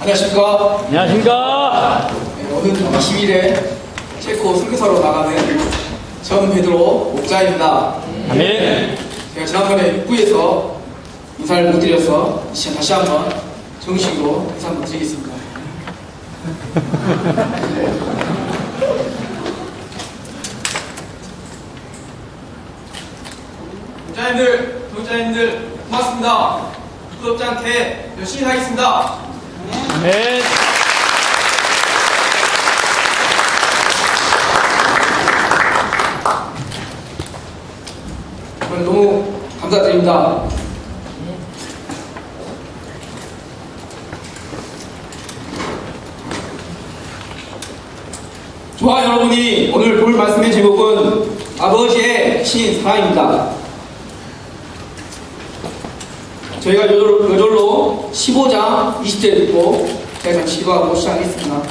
안녕하십니까. 안녕하십니까. 네, 오늘 20일에 체코 선교사로 나가는 전 베드로 목자입니다. 아멘. 제가 지난번에 입구에서 인사를 못 드려서 다시 한번 정식으로 인사 한번 드리겠습니다. 구독자님들 고맙습니다. 구독자한테 열심히 하겠습니다. 아멘. 오늘 너무 감사드립니다. 좋아, 여러분이 오늘 볼 말씀의 제목은 아버지의 신 사랑입니다. 저희가 요절로 15장 20절 읽고 제가 잠시 기도하고 시작하겠습니다.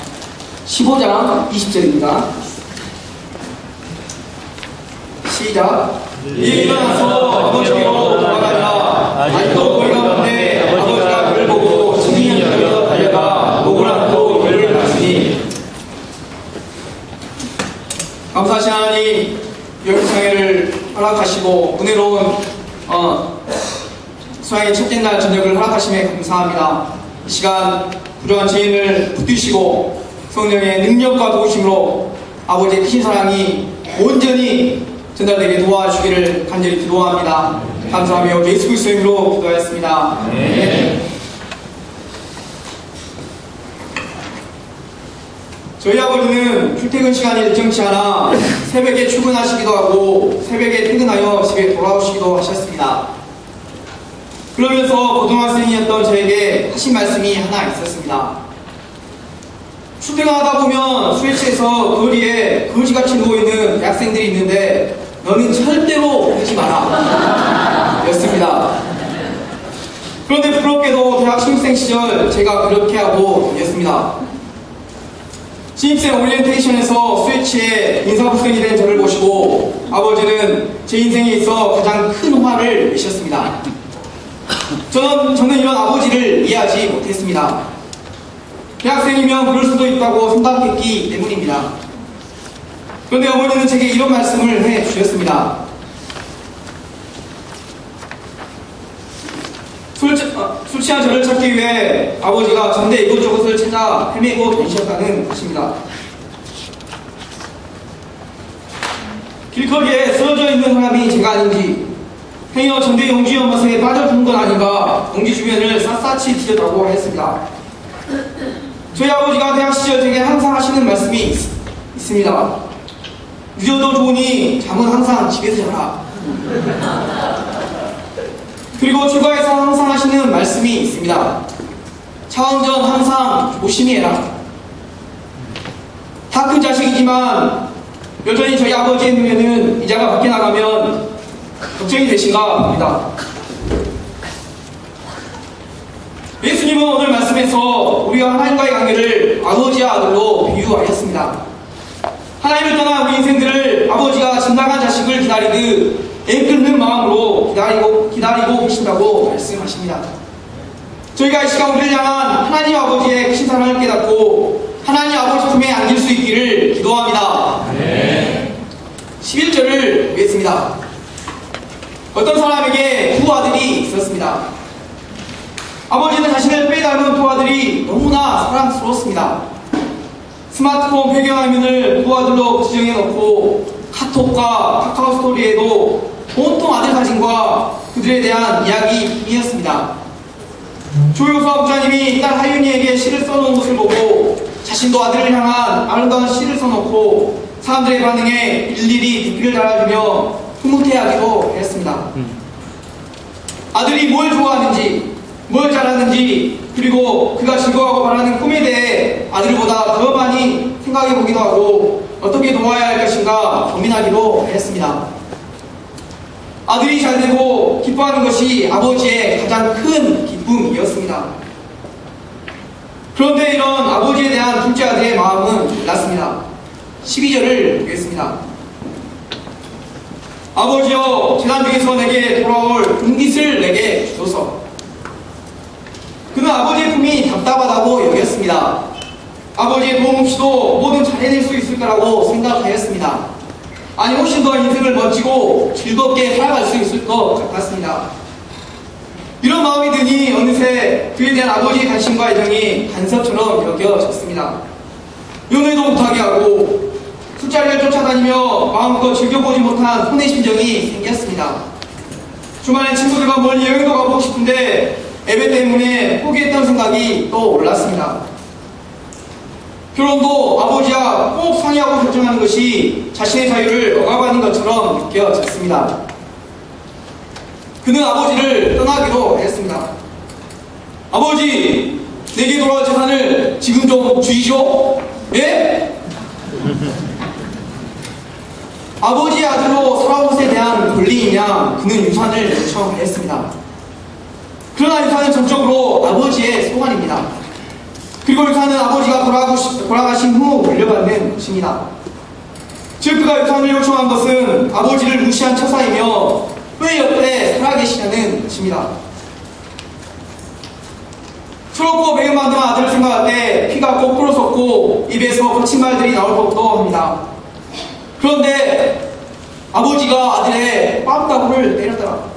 15장 20절입니다. 시작. 일어나서 아버지께로 돌아가자. 아직도 거리가 먼데 아버지가 그를 보고 승리 여겨 달려가 목을 안고 그를 봤으니. 감사하신 하나님, 여행상회를 허락하시고 은혜로운 수양의 첫째 날 저녁을 허락하심에 감사합니다. 이 시간 부족한 죄인을 붙드시고 성령의 능력과 도우심으로 아버지의 크신 사랑이 온전히 전달되게 도와주기를 간절히 기도합니다. 감사하며 예수 그리스도의 이름으로 기도하였습니다. 네. 저희 아버지는 출퇴근 시간이 일정치 않아 새벽에 출근하시기도 하고 새벽에 퇴근하여 집에 돌아오시기도 하셨습니다. 그러면서 고등학생이었던 저에게 하신 말씀이 하나 있었습니다. 출퇴근하다 보면 수혜치에서 거리에 거지같이 누워있는 대학생들이 있는데 너는 절대로 그러지 마라 였습니다. 그런데 부럽게도 대학 신입생 시절 제가 그렇게 하고 다녔습니다. 신입생 오리엔테이션에서 수혜치에 인사부생이 된 저를 보시고 아버지는 제 인생에 있어 가장 큰 화를 내셨습니다. 저는 이런 아버지를 이해하지 못했습니다. 대학생이면 그럴 수도 있다고 생각했기 때문입니다. 그런데 어머니는 제게 이런 말씀을 해주셨습니다. 술 취한 저를 찾기 위해 아버지가 전대 이곳저곳을 찾아 헤매고 다니셨다는 것입니다. 길거리에 쓰러져 있는 사람이 제가 아닌지 행여 전대 용지 연못에 빠져 죽은 건 아닌가 용지 주변을 샅샅이 뒤졌다고 하였습니다. 저희 아버지가 대학 시절 제게 항상 하시는 말씀이 있습니다. 늦어도 좋으니 잠은 항상 집에서 자라. 그리고 주가에서 항상 하시는 말씀이 있습니다. 차왕전 항상 조심히 해라. 다 큰 자식이지만 여전히 저희 아버지의 눈에는 이자가 밖에 나가면 걱정이 되신가 봅니다. 예수님은 오늘 말씀에서 우리가 하나님과의 관계를 아버지와 아들로 비유하였습니다. 하나님을 떠나 우리 인생들을 아버지가 진나간 자식을 기다리듯 애끓는 마음으로 기다리고 계신다고 말씀하십니다. 저희가 이 시간 우리를 향한 하나님 아버지의 크신 사랑을 깨닫고 하나님 아버지 품에 안길 수 있기를 기도합니다. 네. 11절을 보겠습니다. 어떤 사람에게 두 아들이 있었습니다. 아버지는 자신을 빼닮은 두 아들이 너무나 사랑스러웠습니다. 스마트폰 배경화면을 두 아들로 지정해 놓고 카톡과 카카오 스토리에도 온통 아들 사진과 그들에 대한 이야기뿐이었습니다. 조효서 목사님이 딸 하윤이에게 시를 써놓은 것을 보고 자신도 아들을 향한 아름다운 시를 써놓고 사람들의 반응에 일일이 댓글을 달아주며 흐뭇해하기도 했습니다. 아들이 뭘 좋아하는지, 뭘 잘하는지, 그리고 그가 즐거워하고 바라는 꿈에 대해 아들보다 더 많이 생각해 보기도 하고 어떻게 도와야 할 것인가 고민하기도 했습니다. 아들이 잘되고 기뻐하는 것이 아버지의 가장 큰 기쁨이었습니다. 그런데 이런 아버지에 대한 둘째 아들의 마음은 달랐습니다. 12절을 보겠습니다. 아버지여 재단 중에서 내게 돌아올 은깃을 내게 주소서. 그는 아버지의 품이 답답하다고 여겼습니다. 아버지의 도움 없이도 뭐든 잘 해낼 수 있을 거라고 생각하였습니다. 아니 훨씬 더 인생을 멋지고 즐겁게 살아갈 수 있을 것 같았습니다. 이런 마음이 드니 어느새 그에 대한 아버지의 관심과 애정이 간섭처럼 여겨졌습니다. 연애도 못하게 하고 술자리를 쫓아다니며 마음껏 즐겨보지 못한 혼의 심정이 생겼습니다. 주말에 친구들과 멀리 여행도 가보고 싶은데 예배 때문에 포기했던 생각이 또 올랐습니다. 결혼도 아버지와 꼭 상의하고 결정하는 것이 자신의 자유를 억압하는 것처럼 느껴졌습니다. 그는 아버지를 떠나기로 했습니다. 아버지, 내게 돌아올 재산을 지금 좀 주이쇼. 예? 아버지의 아들로 살아온 것에 대한 권리이냐 그는 유산을 요청하였습니다. 그러나 유산은 전적으로 아버지의 소관입니다. 그리고 유산은 아버지가 돌아가신 후 물려받는 것입니다. 즉 그가 유산을 요청한 것은 아버지를 무시한 처사이며 왜 옆에 살아계시냐는 것입니다. 초록고 매운만든 아들을 생각할 때 피가 거꾸로 솟고 입에서 거친 말들이 나올 법도 합니다. 그런데 아버지가 아들의 뺨따구를 때렸더라.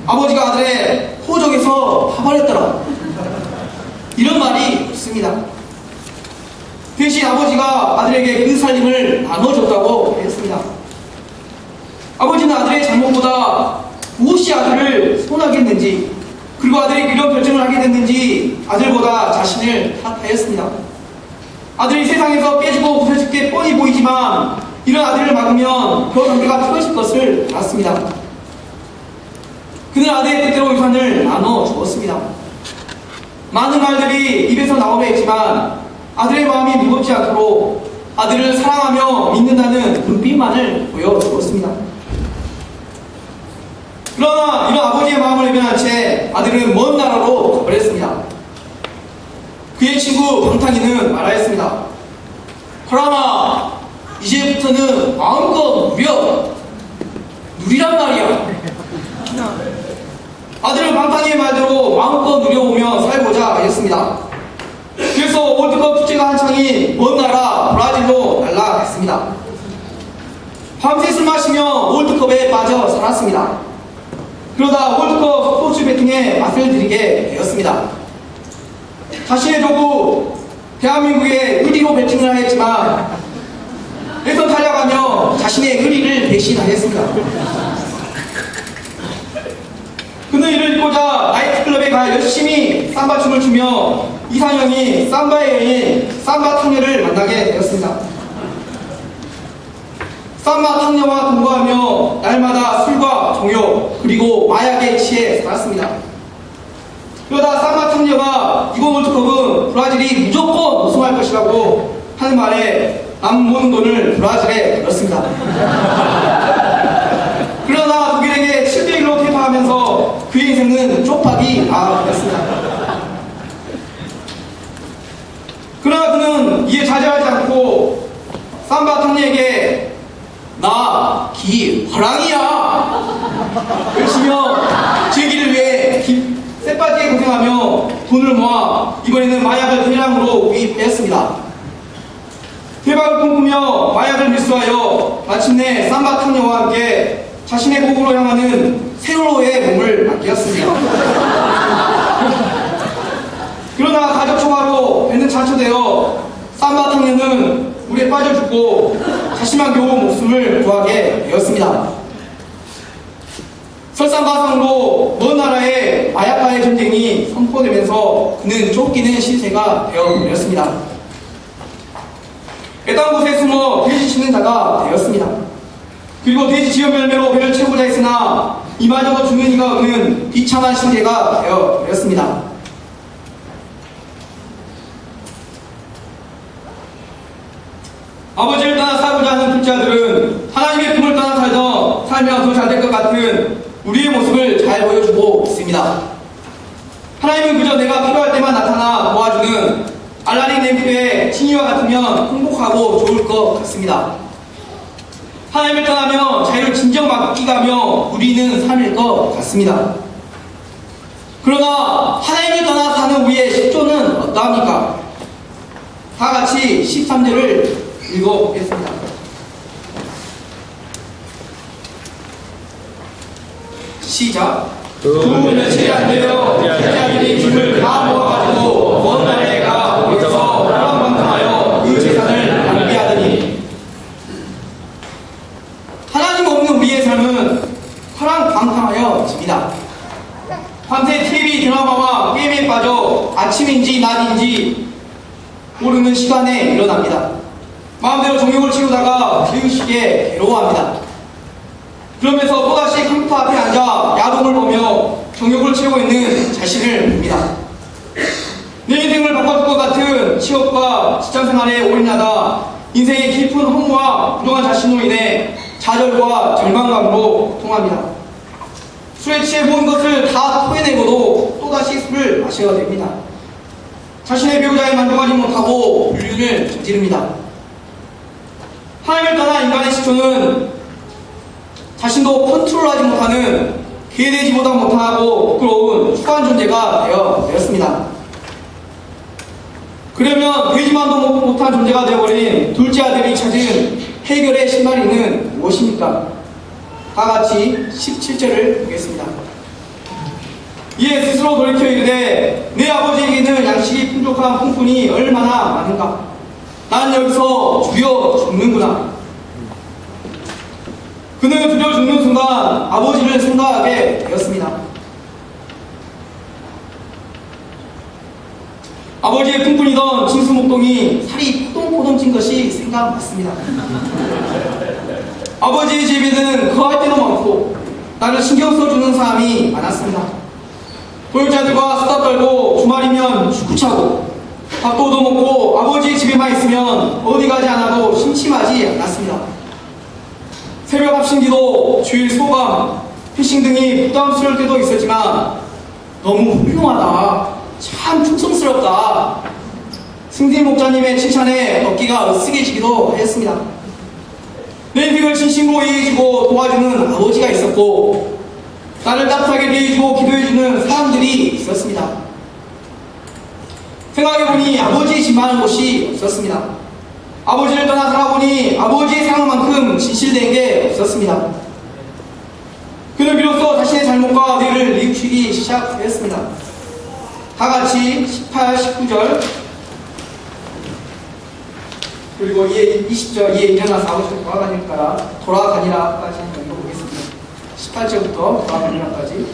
아버지가 아들의 호적에서 파발했더라. 이런 말이 없습니다. 대신 아버지가 아들에게 그 살림을 나눠줬다고 했습니다. 아버지는 아들의 잘못보다 무엇이 아들을 손하겠는지, 그리고 아들이 이런 결정을 하게 됐는지 아들보다 자신을 탓하였습니다. 아들이 세상에서 깨지고 부서질 게 뻔히 보이지만 이런 아들을 막으면 그 관계가 틀어질 것을 알았습니다. 그는 아들의 뜻대로 유산을 나눠 주었습니다. 많은 말들이 입에서 나오려 했지만 아들의 마음이 무겁지 않도록 아들을 사랑하며 믿는다는 눈빛만을 보여주었습니다. 그러나 이런 아버지의 마음을 외면한 채 아들은 먼 나라로 가버렸습니다. 그의 친구 방탕이는 말하였습니다. 호랑아, 이제부터는 마음껏 누리란 말이야. 아들은 방탕이의 말대로 마음껏 누려보며 살고자 하였습니다. 그래서 월드컵 축제가 한창인 먼 나라 브라질로 날아갔습니다. 밤새 술 마시며 월드컵에 빠져 살았습니다. 그러다 월드컵 스포츠 배팅에 맛을 들이게 되었습니다. 자신의 조국 대한민국의 의리로 배팅을 하였지만 애써 달려가며 자신의 의리를 배신하였습니다. 그는 이를 잊고자 나이트클럽에 가 열심히 삼바춤을 추며 이상형이 삼바의 여인 삼바 탕녀를 만나게 되었습니다. 삼바 탕녀와 동거하며 날마다 술과 종욕 그리고 마약에 취해 살았습니다. 그러다 삼바 탕녀가 이번 월드컵은 브라질이 무조건 우승할 것이라고 하는 말에 남 모든 돈을 브라질에 넣었습니다. 그러나 독일에게 7대1로 퇴파하면서 그의 인생은 쪽박이 되었습니다. 그러나 그는 이에 좌절하지 않고 삼바 탕녀에게 나 기화랑이야 외치며 즐기를 위해 쇠바지에 고생하며 돈을 모아 이번에는 마약을 대량으로 구입했습니다. 대박을 꿈꾸며 마약을 밀수하여 마침내 삼바 탕녀와 함께 자신의 고국으로 향하는 세월호의 몸을 맡겼습니다. 그러나 가족 총화로 배는 자초되어 삼바 탕녀는 물에 빠져 죽고 자신만 겨우 목숨을 구하게 되었습니다. 설상가상으로 먼 나라의 마약과의 전쟁이 선포되면서 그는 쫓기는 신세가 되어버렸습니다. 애딴 곳에 숨어 돼지 치는 자가 되었습니다. 그리고 돼지 지연 열매로 배를 채우고자 했으나 이마저도 죽는 이가 없는 비참한 신세가 되어버렸습니다. 아버지를 떠나 살고자 하는 둘째 아들은 하나님의 품을 떠나 살면 더 잘 될 것 같은 우리의 모습을 잘 보여주고 있습니다. 하나님은 그저 내가 필요할 때만 나타나 도와주는 알라리 램프의 칭의와 같으면 행복하고 좋을 것 같습니다. 하나님을 떠나며 자유를 진정 맡기가며 누리는 삶일 것 같습니다. 그러나 하나님을 떠나 사는 우리의 10조는 어떠합니까? 다 같이 13절을 읽어보겠습니다. 시작. 두 며칠이 안 되어 제자들이 짐을 다 모아가지고 먼 날에 가 거기서 호랑방탕하여 그 재산을 낭비하더니. 하나님 없는 우리의 삶은 호랑방탕하여집니다. 밤새 TV 드라마와 게임에 빠져 아침인지 낮인지 모르는 시간에 일어납니다. 마음대로 정욕을 채우다가 비우시게 괴로워합니다. 그러면서 또다시 컴퓨터 앞에 앉아 야동을 보며 정욕을 채우고 있는 자신을 봅니다. 내 인생을 바꿔줄 것 같은 취업과 직장생활에 올인하다 인생의 깊은 허무와 부정한 자신으로 인해 좌절과 절망감으로 통합니다. 술에 취해 모든 것을 다 토해내고도 또다시 술을 마셔야 됩니다. 자신의 배우자에 만족하지 못하고 불륜을 저지릅니다. 하나님을 떠나 인간의 시초는 자신도 컨트롤하지 못하는 개되지보다 못하고 부끄러운 추한 존재가 되었습니다. 그러면 되지만도 못한 존재가 되어버린 둘째 아들이 찾은 해결의 실마리는 무엇입니까? 다 같이 17절을 보겠습니다. 이에 스스로 돌이켜 이르되 내 아버지에게는 양식이 풍족한 풍분이 얼마나 많은가? 난 여기서 죽여 죽는구나. 그는 죽여 죽는 순간 아버지를 생각하게 되었습니다. 아버지의 풍분이던 진수목동이 살이 포동포동 찐 것이 생각났습니다. 아버지의 집에는 거할 때도 많고 나를 신경 써주는 사람이 많았습니다. 보육자들과 수다 떨고 주말이면 축구 차고 밥도 얻어먹고 아버지의 집에만 있으면 어디 가지 않아도 심심하지 않았습니다. 새벽 합심기도 주일 소감, 피싱 등이 부담스러울 때도 있었지만 너무 훌륭하다, 참 충성스럽다, 승진 목자님의 칭찬에 어깨가 으쓱해지기도 하였습니다. 내 인생을 진심으로 이해해주고 도와주는 아버지가 있었고 나를 따뜻하게 대해주고 기도해주는 사람들이 있었습니다. 생각해보니 아버지의 집만한 곳이 없었습니다. 아버지를 떠나 살아보니 아버지의 사랑만큼 진실된 게 없었습니다. 그는 비로소 자신의 잘못과 의를 뉘우치기 시작했습니다. 다같이 18, 19절 그리고 이에 20절 이에 일어나서 아버지를 돌아다니라까지 읽어보겠습니다. 18절부터 돌아다니라까지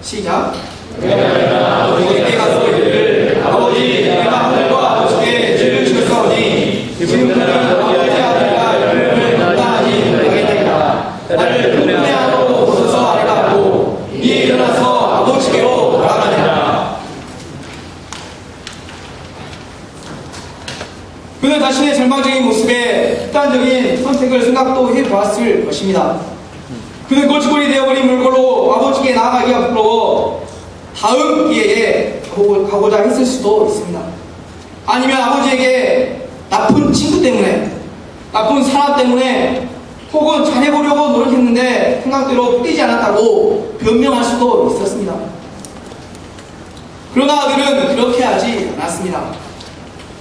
시작. 아버지께 가서 이르기를 아버지 내가 하늘과 아버지께 죄를 지었사오니 지금 그는 아버지 아들과 열매를 감당하지 못하겠나이다. 나를 분의 안으로 벗어서 아래가 하고 이에 일어나서 아버지께로 돌아가니라. 그는 자신의 절망적인 모습에 극단적인 선택을 생각도 해보았을 것입니다. 그는 골칫골이 되어버린 물건으로 아버지께 나아가기가 부끄러워 다음 기회에 가고자 했을 수도 있습니다. 아니면 아버지에게 나쁜 친구 때문에, 나쁜 사람 때문에, 혹은 잘해보려고 노력했는데 생각대로 풀리지 않았다고 변명할 수도 있었습니다. 그러나 아들은 그렇게 하지 않았습니다.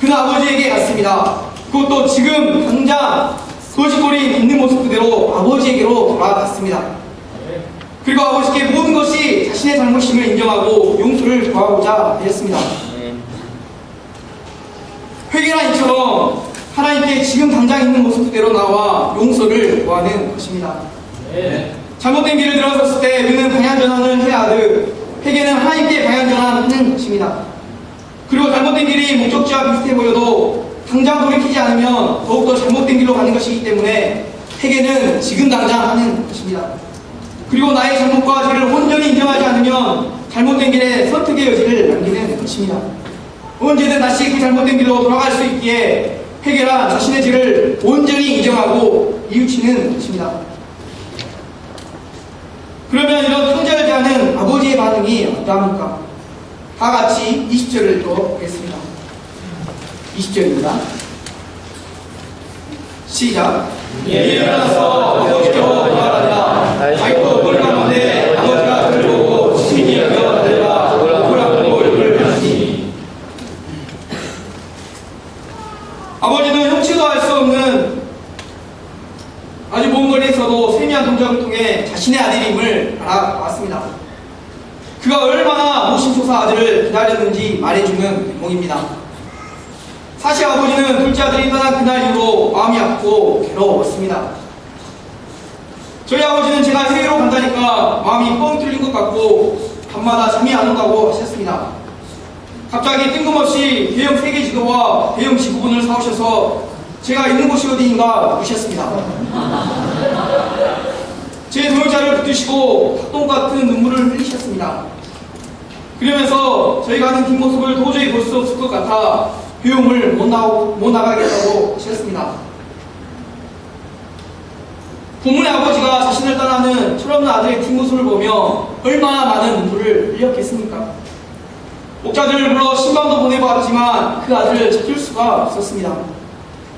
그는 아버지에게 갔습니다. 그것도 지금 당장 골칫골이 있는 모습 그대로 아버지에게로 돌아갔습니다. 그리고 아버지께 모든 것이 자신의 잘못임을 인정하고 용서를 구하고자 하였습니다. 회개란 이처럼 하나님께 지금 당장 있는 모습 그대로 나와 용서를 구하는 것입니다. 잘못된 길을 들어섰을 때 우리는 방향전환을 해야 하듯 회개는 하나님께 방향전환하는 것입니다. 그리고 잘못된 길이 목적지와 비슷해 보여도 당장 돌이키지 않으면 더욱더 잘못된 길로 가는 것이기 때문에 회개는 지금 당장 하는 것입니다. 그리고 나의 잘못과 죄를 온전히 인정하지 않으면 잘못된 길에 선택의 여지를 남기는 것입니다. 언제든 다시 그 잘못된 길로 돌아갈 수 있기에 회개란 자신의 죄를 온전히 인정하고 뉘우치는 것입니다. 그러면 이런 통제하지 않은 아버지의 반응이 어떠합니까? 다 같이 20절을 읽어보겠습니다. 20절입니다. 시작. 일어나서 아버지께로 돌아가니라. 아이고 뭘 가는데 아버지가 그를 보고 친히 여겨 내가 본적을 통해 자신의 아들임을 알아왔습니다. 그가 얼마나 모심초사 아들을 기다렸는지 말해주는 대목입니다. 사실 아버지는 둘째 아들이 떠난 그날 이후로 마음이 아프고 괴로웠습니다. 저희 아버지는 제가 해외로 간다니까 마음이 뻥 뚫린 것 같고 밤마다 잠이 안 온다고 하셨습니다. 갑자기 뜬금없이 대형 세계지도와 대형 지구본을 사오셔서 제가 있는 곳이 어디인가 묻으셨습니다. 제 동영자를 붙드시고 닭똥 같은 눈물을 흘리셨습니다. 그러면서 저희가 하는 뒷모습을 도저히 볼 수 없을 것 같아 비용을 못 나가겠다고 하셨습니다. 부모의 아버지가 자신을 떠나는 철없는 아들의 뒷모습을 보며 얼마나 많은 눈물을 흘렸겠습니까? 목자들을 불러 신방도 보내보았지만 그 아들을 찾을 수가 없었습니다.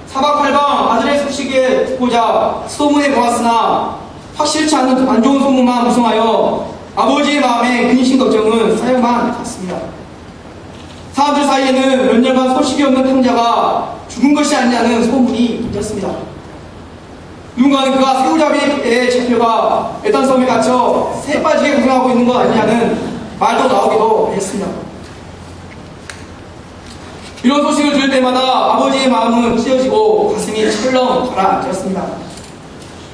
사방팔방 아들의 소식을 듣고자 소문해 보았으나 확실치 않은 안 좋은 소문만 무성하여 아버지의 마음에 근심 걱정은 쌓여만 갔습니다. 사람들 사이에는 몇 년간 소식이 없는 탕자가 죽은 것이 아니냐는 소문이 돌렸습니다. 누군가는 그가 새우잡이에 잡혀가 애딴섬에 갇혀 새 빠지게 고생하고 있는 것 아니냐는 말도 나오기도 했습니다. 이런 소식을 들을 때마다 아버지의 마음은 찢어지고 가슴이 철렁 가라앉았습니다.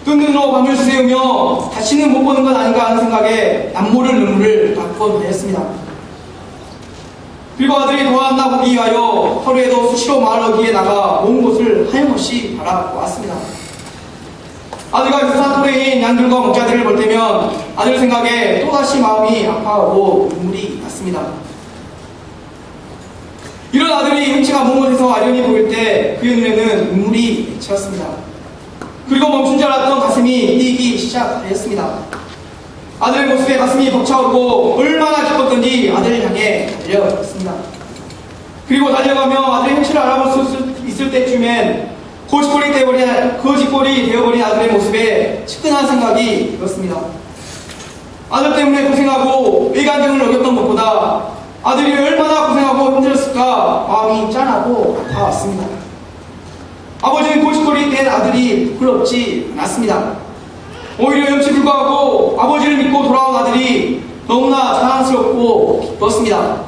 뜬 눈으로 밤을 새우며 다시는 못 보는 건 아닌가 하는 생각에 남모를 눈물을 닦곤 했습니다. 그리고 아들이 돌아왔나 보기 위하여 하루에도 수시로 마을 어귀에 나가 온 곳을 하염없이 바라보았습니다. 아들과 유사한 또래인 양들과 목자들을 볼 때면 아들 생각에 또다시 마음이 아파하고 눈물이 났습니다. 이런 아들이 형체가 먼 곳에서 아련히 보일 때 그의 눈에는 눈물이 맺혔습니다. 그리고 멈춘 줄 알았던 가슴이 뛰기 시작하였습니다. 아들의 모습에 가슴이 벅차오르고 얼마나 기뻤던지 아들을 향해 달려갔습니다. 그리고 달려가며 아들의 형체를 알아볼 수 있을 때쯤엔 거짓골이 되어버린 아들의 모습에 측은한 생각이 들었습니다. 아들 때문에 고생하고 외간증을 어겼던 것보다 아들이 얼마나 고생하고 힘들었을까 마음이 짠하고 아파왔습니다. 아버지는 고짓골이 된 아들이 부끄럽지 않았습니다. 오히려 염치 불구하고 아버지를 믿고 돌아온 아들이 너무나 자랑스럽고 기뻤습니다.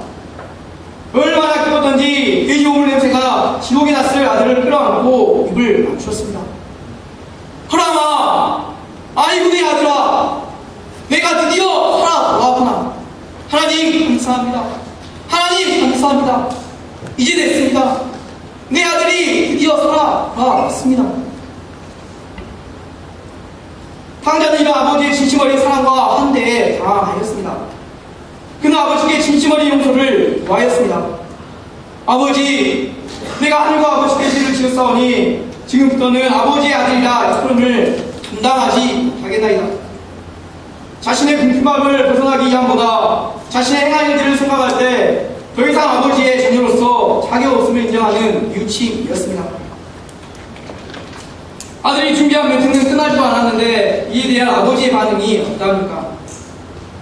얼마나 기뻤던지 돼지 오물 냄새가 지옥에 났을 아들을 끌어안고 입을 맞추었습니다. 하람아, 아이고 내 아들아, 내가 드디어 살아 돌아왔구나. 하나님 감사합니다. 하나님 감사합니다. 이제 됐습니다. 내 아들이 드디어 살아 돌아왔습니다. 탕자는 이런 아버지의 진심 어린 사랑과 환대에 당황하였습니다. 그는 아버지께 진심 어린 용서를 구하였습니다. 아버지, 내가 하늘과 아버지 계시를 지었사오니 지금부터는 아버지의 아들이라 이끌음을 감당하지 못하겠나이다. 자신의 궁핍함을 벗어나기 위함보다 자신의 행한 일들을 생각할 때 더 이상 아버지의 자녀로서 자기 없음을 인정하는 이웃임이었습니다. 아들이 준비한 멘트는 끝나지도 않았는데 이에 대한 아버지의 반응이 어떠합니까?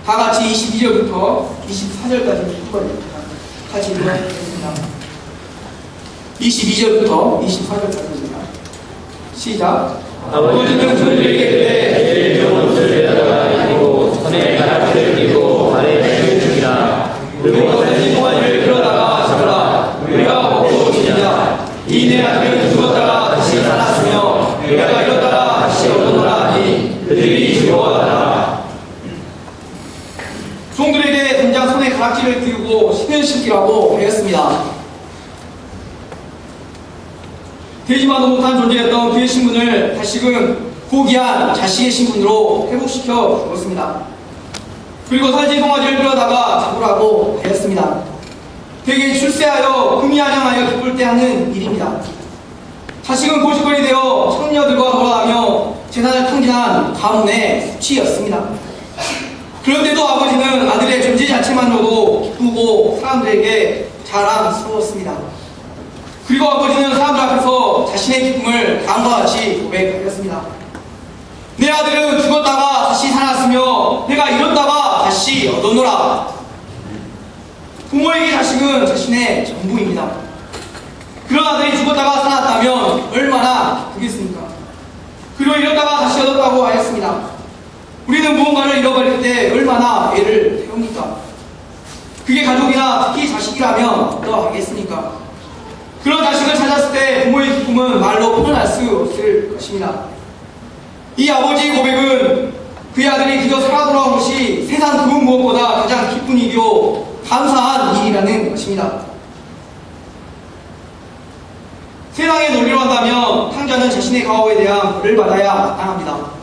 다 같이 22절부터 24절까지 한번 같이 읽어보겠습니다. 22절부터 24절까지입니다. 시작. 아버지는 그들에게 그때 일용옷을 내다가 입고 손에 가락지를 끼고 발에 맹을 주니라. 그리고 산지 동안을 끌어다가 잡으라. 우리가 먹고 지자. 이 내 아들은 죽었다가 다시 살았으며 내가 잃었다가 다시 얻어노라 하니 그들이 두려워하더라. 종들에게 당장 손에 가락지를 띄우고 신으시기라고 하였습니다. 되지만도 못한 존재였던 그의 신분을 다시금 고귀한 자식의 신분으로 회복시켜 주었습니다. 그리고 살지 송아지를 끌어다가 잡으라고 하였습니다. 되게 출세하여 금이 안양하여 기쁠 때 하는 일입니다. 자식은 고시골이 되어 청녀들과 놀아가며 재산을 탕진한 가문의 수치였습니다. 그런데도 아버지는 아들의 존재 자체만으로도 기쁘고 사람들에게 자랑스러웠습니다. 그리고 아버지는 사람들 앞에서 자신의 기쁨을 다음과 같이 고백하였습니다. 내 아들은 죽었다가 다시 살았으며 내가 잃었다가 다시 얻어노라. 부모에게 자식은 자신의 전부입니다. 그런 아들이 죽었다가 살았다면 얼마나 기쁘겠습니까? 그리고 잃었다가 다시 얻었다고 하였습니다. 우리는 무언가를 잃어버릴 때 얼마나 애를 태웁니까? 그게 가족이나 특히 자식이라면 어떠하겠습니까? 그런 자식을 찾았을 때 부모의 기쁨은 말로 표현할 수 없을 것입니다. 이 아버지의 고백은 그의 아들이 그저 살아 돌아온 것이 세상 그 무엇보다 가장 기쁜 일이요 감사한 일이라는 것입니다. 세상의 논리로 한다면 탕자는 자신의 가업에 대한 벌을 받아야 마땅합니다.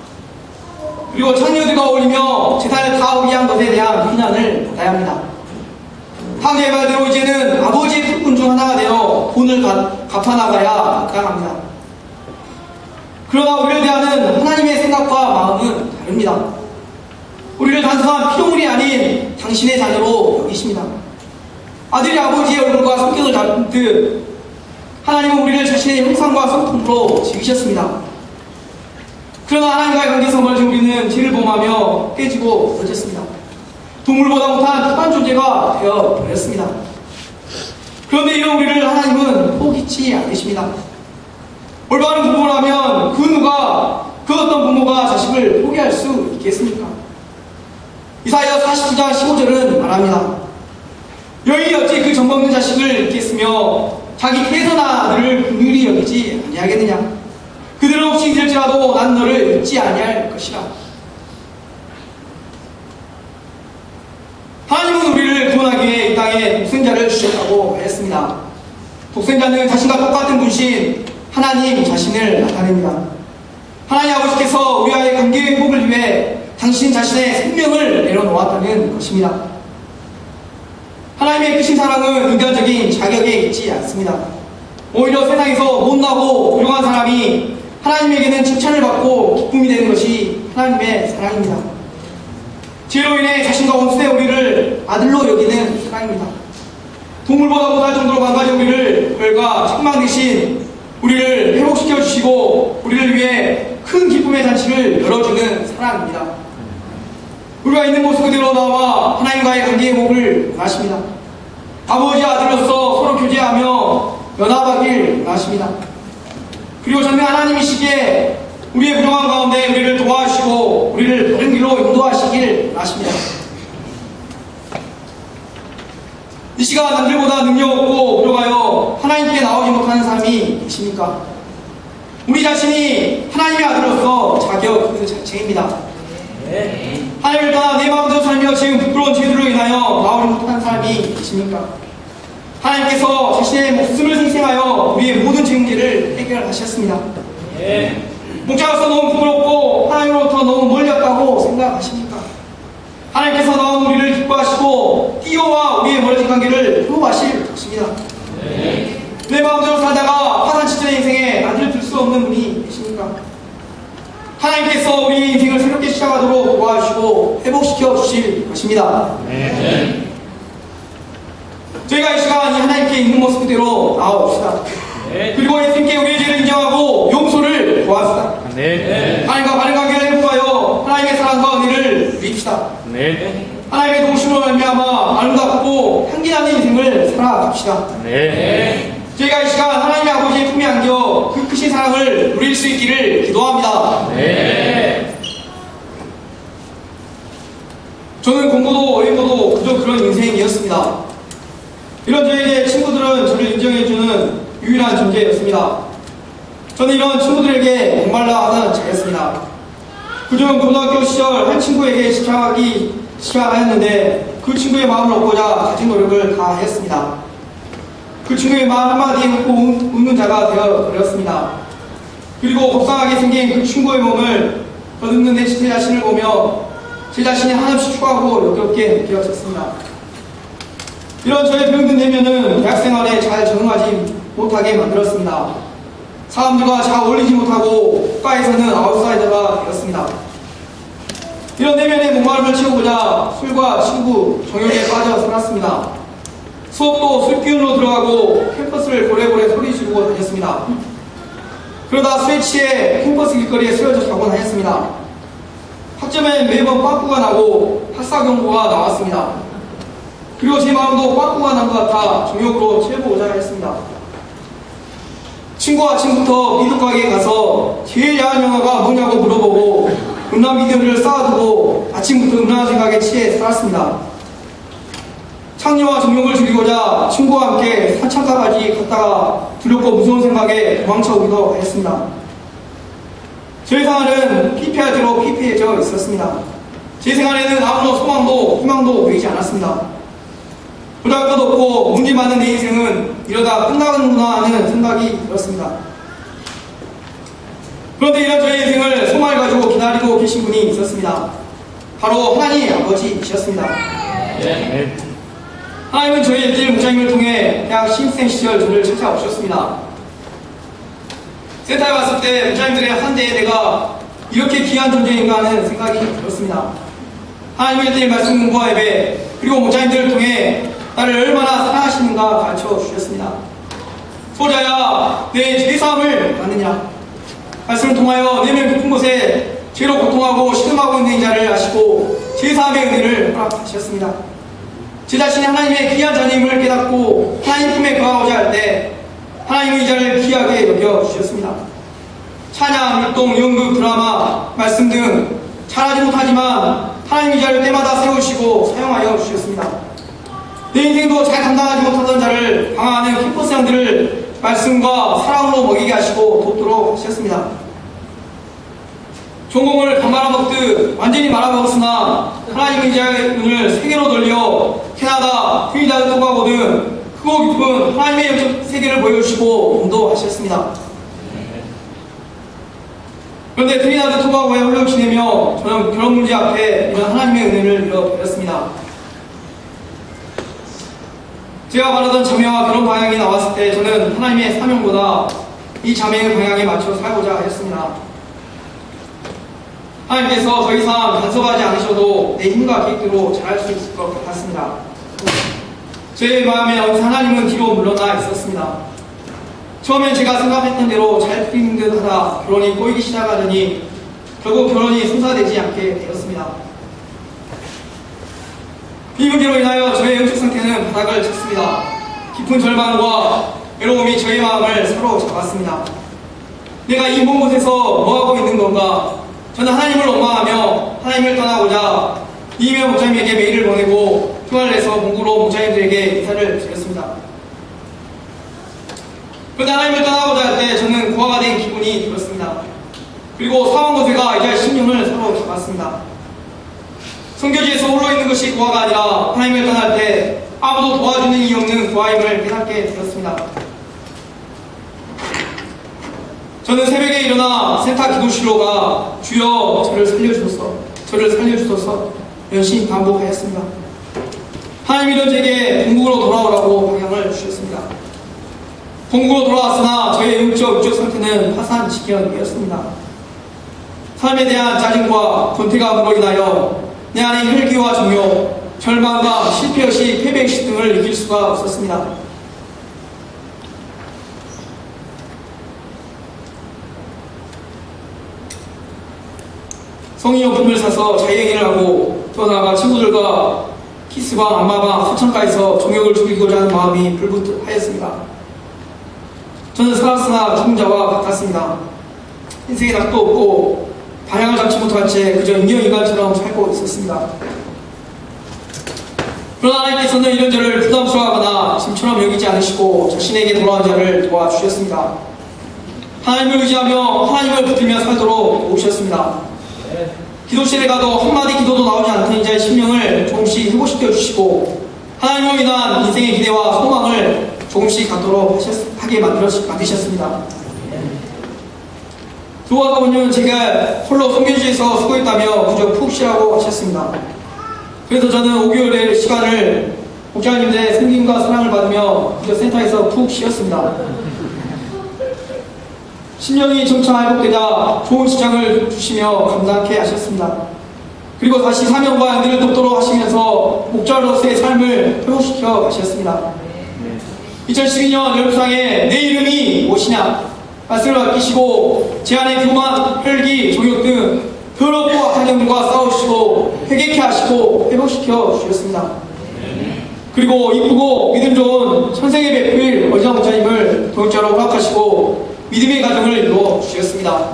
그리고 창녀들과 어울리며 재산을 타오게 한 것에 대한 비난을 받아야 합니다. 탕자의 말대로 이제는 아버지의 특권 중 하나가 되어 돈을 갚아나가야 마땅합니다. 그러나 우리를 대하는 하나님의 생각과 마음은 다릅니다. 우리를 단순한 피조물이 아닌 당신의 자녀로 여기십니다. 아들이 아버지의 얼굴과 성격을 닮듯 하나님은 우리를 자신의 형상과 성품으로 지으셨습니다. 그러나 하나님과의 관계성을 우리는 죄를 범하며 깨지고 부서졌습니다. 동물보다 못한 특한 존재가 되어버렸습니다. 그런데 이런 우리를 하나님은 포기치 않으십니다. 올바른 부모라면 그 어떤 부모가 자식을 포기할 수 있겠습니까? 이사야 49장 15절은 말합니다. 여인이 어찌 그 정먹는 자식을 잊겠으며 자기 태선 아들을 긍휼히 여기지 아니하겠느냐? 그들은 혹시 잊을지라도 난 너를 잊지 아니할 것이라. 하나님은 우리를 구원하기 위해 이 땅에 독생자를 주셨다고 하였습니다. 독생자는 자신과 똑같은 분신 하나님 자신을 나타냅니다. 하나님 아버지께서 우리와의 관계 회복을 위해 당신 자신의 생명을 내려놓았다는 것입니다. 하나님의 크신 사랑은 인간적인 자격에 있지 않습니다. 오히려 세상에서 못나고 훌륭한 사람이 하나님에게는 칭찬을 받고 기쁨이 되는 것이 하나님의 사랑입니다. 죄로 인해 자신과 원수된 우리를 아들로 여기는 사랑입니다. 동물보다 못할 정도로 망가진 우리를 벌과 책망 대신 우리를 회복시켜 주시고 우리를 위해 큰 기쁨의 잔치를 열어주는 사랑입니다. 우리가 있는 모습 그대로 나와 하나님과의 관계의 목을 원하십니다. 아버지 아들로서 서로 교제하며 연합하길 원하십니다. 그리고 전능 하나님이시기에 우리의 부정한 가운데 우리를 도와주시고 우리를 바른 길로 인도하시길 원하십니다. 이 시간 남들보다 능력 없고 부족하여 하나님께 나오지 못하는 사람이 계십니까? 우리 자신이 하나님의 아들로서 자격 그 자체입니다. 하나님을 떠나 내 마음대로 살며 지금 부끄러운 죄들로 인하여 나오지 못하는 사람이 계십니까? 하나님께서 자신의 목숨을 생생하여 우리의 모든 죄 문제를 해결하셨습니다. 목자로서 너무 부끄럽고 하나님으로부터 너무 멀렸다고 생각하십니까? 하나님께서 나온 우리를 기뻐하시고 띄어와 우리의 멀어진 관계를 회복하실 것입니다. 내 마음대로 살다가 파산치전의 인생에 난리를 둘 수 없는 분이 계십니까? 하나님께서 우리 인생을 새롭게 시작하도록 도와주시고 회복시켜 주실 것입니다. 저희가 이 시간 이 하나님께 있는 모습 그대로 나아옵시다. 그리고 예수님께 우리의 죄를 인정하고 용서를 구합시다. 하나님과 바른 관계를 회복하여 하나님의 사랑과 은혜를 누립시다. 하나님의 도우심으로 말미암아 아름답고 향기나는 인생을 살아갑시다. 저희가 이 시간 하나님의 아버지의 품에 안겨 그 크신 사랑을 누릴 수 있기를 기도합니다. 저는 공부도 어린거도 그저 그런 인생이었습니다. 이런 저에게 친구들은 저를 인정해주는 유일한 존재였습니다. 저는 이런 친구들에게 목말라 하는 자였습니다. 그중 고등학교 시절 한 친구에게 시작하였는데 그 친구의 마음을 얻고자 가진 노력을 다했습니다. 그 친구의 말 한마디에 웃는 자가 되어버렸습니다. 그리고 복상하게 생긴 그 친구의 몸을 더듬는 제 자신을 보며 제 자신이 한없이 추하고 역겹게 느껴졌습니다. 이런 저의 병든 내면은 대학생활에 잘 적응하지 못하게 만들었습니다. 사람들과 잘 어울리지 못하고 국가에서는 아웃사이더가 되었습니다. 이런 내면의 목마름을 채우고자 술과 친구, 정욕에 빠져 살았습니다. 수업도 술 기운으로 들어가고 캠퍼스를 고래고래 소리 지르고 다녔습니다. 그러다 술에 취해 캠퍼스 길거리에 쓰러져 자곤 하였습니다. 학점엔 매번 빠꾸가 나고 학사 경고가 나왔습니다. 그리고 제 마음도 빠꾸가 난 것 같아 정욕으로 채우고자 했습니다. 친구 아침부터 미국 가게에 가서 제일 야한 영화가 뭐냐고 물어보고 음란 이러한 믿음을 쌓아두고 아침부터 음란한 생각에 취해 살았습니다. 창녀와 정욕을 즐기고자 친구와 함께 산창가까지 갔다가 두렵고 무서운 생각에 도망쳐오기도 하였습니다. 저의 생활은 피폐할대로 피폐해져 있었습니다. 제 생활에는 아무런 소망도 희망도 보이지 않았습니다. 보잘것 없고 문제 많은 내 인생은 이러다 끝나는구나 하는 생각이 들었습니다. 그런데 이런 저의 인생을 소망을 가지고 기다리고 계신 분이 있었습니다. 바로 하나님 아버지이셨습니다. 하나님은 저희 일질 목사님을 통해 대학 신입생 시절 저를 찾아오셨습니다. 센터에 왔을 때 목사님들의 한대에 내가 이렇게 귀한 존재인가 하는 생각이 들었습니다. 하나님의 일질 말씀 공부와 예배 그리고 목사님들을 통해 나를 얼마나 사랑하시는가 가르쳐 주셨습니다. 소자야 내 죄사함을 받느냐 말씀을 통하여 내면 깊은 곳에 죄로 고통하고 시름하고 있는 자를 아시고 죄사함의 은혜를 허락하셨습니다. 제 자신이 하나님의 귀한 자님을 깨닫고 하나님 품에 거하고자 할 때 하나님은 이 자를 귀하게 여겨주셨습니다. 찬양, 율동, 연극, 드라마, 말씀 등 잘하지 못하지만 하나님 이 자를 때마다 세우시고 사용하여 주셨습니다. 내 인생도 잘 감당하지 못하던 자를 방황하는 캠퍼스 형들을 말씀과 사랑으로 먹이게 하시고 돕도록 하셨습니다. 전공을 다 말아먹듯 완전히 말아먹었으나 하나님은 이 자의 눈을 세계로 돌려 캐나다, 트리니다드 토바고 등 크고 깊은 하나님의 영적 세계를 보여주시고 인도하셨습니다. 그런데 트리니다드 토바고에 홀로 지내며 저는 결혼 문제 앞에 이런 하나님의 은혜를 잃어버렸습니다. 제가 바라던 자매와 결혼 방향이 나왔을 때 저는 하나님의 사명보다 이 자매의 방향에 맞춰 살고자 하였습니다. 하나님께서 더 이상 간섭하지 않으셔도 내 힘과 계획대로 잘할 수 있을 것 같았습니다. 제 마음에 어느새 하나님은 뒤로 물러나 있었습니다. 처음엔 제가 생각했던 대로 잘 풀리는 듯 하다 결혼이 꼬이기 시작하더니 결국 결혼이 성사되지 않게 되었습니다. 이 문제로 인하여 저의 영적 상태는 바닥을 쳤습니다. 깊은 절망과 외로움이 저의 마음을 사로잡았습니다. 내가 이 먼 곳에서 뭐하고 있는 건가? 저는 하나님을 원망하며 하나님을 떠나고자 이임의 목사님에게 메일을 보내고 휴가를 내서 문구로 목사님들에게 인사를 드렸습니다. 그런데 하나님을 떠나고자 할 때 저는 고아가 된 기분이 들었습니다. 그리고 사원고세가 이제 10년을 사로잡았습니다. 성교지에서 홀로 있는 것이 고아가 아니라 하나님을 떠날 때 아무도 도와주는 이 없는 고아임을 깨닫게 되었습니다. 저는 새벽에 일어나 센터 기도실로 가 주여 저를 살려주소서 열심히 반복하였습니다. 하나님이 제게 본국으로 돌아오라고 방향을 주셨습니다. 본국으로 돌아왔으나 저의 영적 상태는 파산지경이었습니다. 삶에 대한 짜증과 권태감으로 인하여 내 안에 혈기와 정욕, 절망과 실패의식, 패배의식 등을 이길 수가 없었습니다. 성인용품을 사서 자유행위를 하고 더 나아가 친구들과 키스방, 안마방, 사창가에서 정욕을 죽이고자 하는 마음이 불붙하였습니다. 저는 살았으나 죽은 자와 같았습니다. 인생에 낙도 없고 방향을 잡지 못한 채 그저 인간처럼 살고 있었습니다. 그러나 하나님께서는 이런 자를 부담스러워하거나 짐처럼 여기지 않으시고 자신에게 돌아온 자를 도와주셨습니다. 하나님을 의지하며 하나님을 붙들며 살도록 도우셨습니다. 기도실에 가도 한마디 기도도 나오지 않던 이자의 심령을 조금씩 회복시켜 주시고 하나님으로 인한 인생의 기대와 소망을 조금씩 갖도록 하게 만드셨습니다. 두어 아버님은 제가 홀로 성교지에서 수고했다며 그저 푹 쉬라고 하셨습니다. 그래서 저는 5개월의 시간을 목자님들의 섬김과 사랑을 받으며 그저 센터에서 푹 쉬었습니다. 심령이 점차 회복되자 좋은 시장을 주시며 감당케 하셨습니다. 그리고 다시 사명과 연대를 돕도록 하시면서 목자로서의 삶을 회복시켜 가셨습니다. 2012년 열무상에 내 이름이 무엇이냐 말씀을 아끼시고 제 안에 교만, 혈기, 종욕 등 더럽고 악한 영과 싸우시고 회개케 하시고 회복시켜 주셨습니다. 그리고 이쁘고 믿음 좋은 천생의 배필 어지간 목자님을 동역자로 허락하시고 믿음의 가정을 이루어 주셨습니다.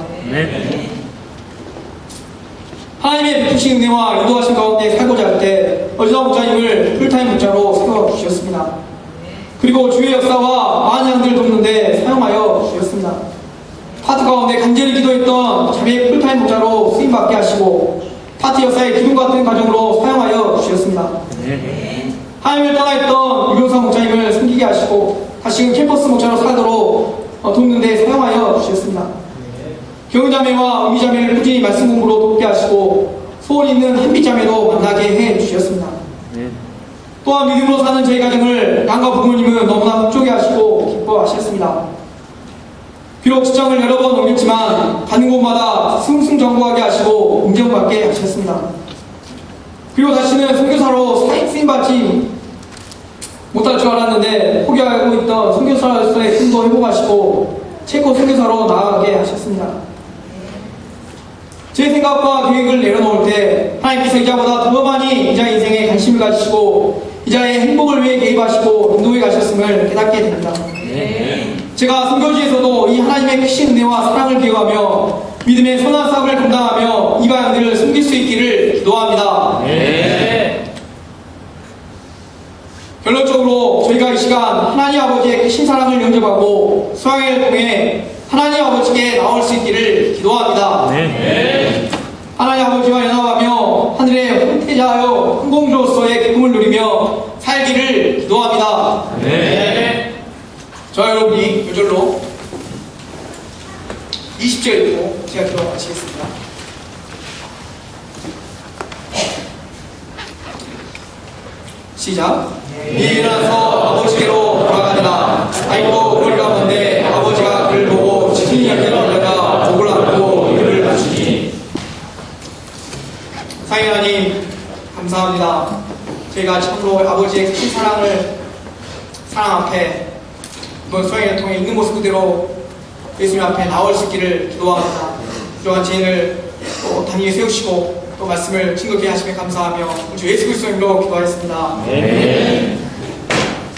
하나님의 베푸신 은혜와 인도하신 가운데 살고자 할 때 어지다 목자님을 풀타임 목자로 세워주셨습니다. 그리고 주의 역사와 많은 양들을 돕는데 사용하여 주셨습니다. 파트 가운데 간절히 기도했던 자매의 풀타임 목자로 쓰임받게 하시고 파트 역사의 기둥 같은 가정으로 사용하여 주셨습니다. 하나님을 떠나 있던 유병상 목자님을 섬기게 하시고 다시금 캠퍼스 목자로 살도록 돕는 데 사용하여 주셨습니다. 경은자매와 은미자매를 꾸준히 말씀 공부로 돕게 하시고 소원 있는 한빛자매도 만나게 해 주셨습니다. 또한 믿음으로 사는 저희 가정을 양가 부모님은 너무나 흡족해 하시고 기뻐하셨습니다. 비록 직장을 여러 번 옮겼지만 가는 곳마다 승승장구하게 하시고 인정받게 하셨습니다. 그리고 다시는 선교사로 쓰임받지 못할 줄 알았는데 포기하고 있던 선교사로서의 꿈도 회복하시고 체코 선교사로 나아가게 하셨습니다. 제 생각과 계획을 내려놓을 때 하나님께서 이자보다 더 많이 이자의 인생에 관심을 가지시고 이자의 행복을 위해 개입하시고 인도해 가셨음을 깨닫게 됩니다. 제가 선교지에서도 이 하나님의 크신 은혜와 사랑을 기억하며 믿음의 선한 사업을 감당하며 이 바양들을 섬길 수 있기를 기도합니다. 결론적으로 저희가 이 시간 하나님 아버지의 크신 사랑을 영접하고 수양회를 통해 하나님 아버지께 나올 수 있기를 기도합니다. 하나님 아버지와 연합하며 하늘의 황태자하여 흥공주로서의 기쁨을 누리며 살기를 기도합니다. 저 여러분이 요절로 20절 읽고 제가 기도 마치겠습니다. 시작. 일어나서 아버지께로 돌아가니라. 아이고 거리가 먼데 아버지가 그를 보고 지킨이 열매를 올려가 목을 안고 이를 맞추니. 사랑의 하나님 감사합니다. 저희가 참으로 아버지의 큰 사랑 앞에 이번 수양회를 통해 있는 모습 그대로 예수님 앞에 나올 수 있기를 기도합니다. 그러한 죄인을 또 단위에 세우시고 또 말씀을 친구게 하시며 감사하며 주 예수 그리스도 이름으로 기도하였습니다.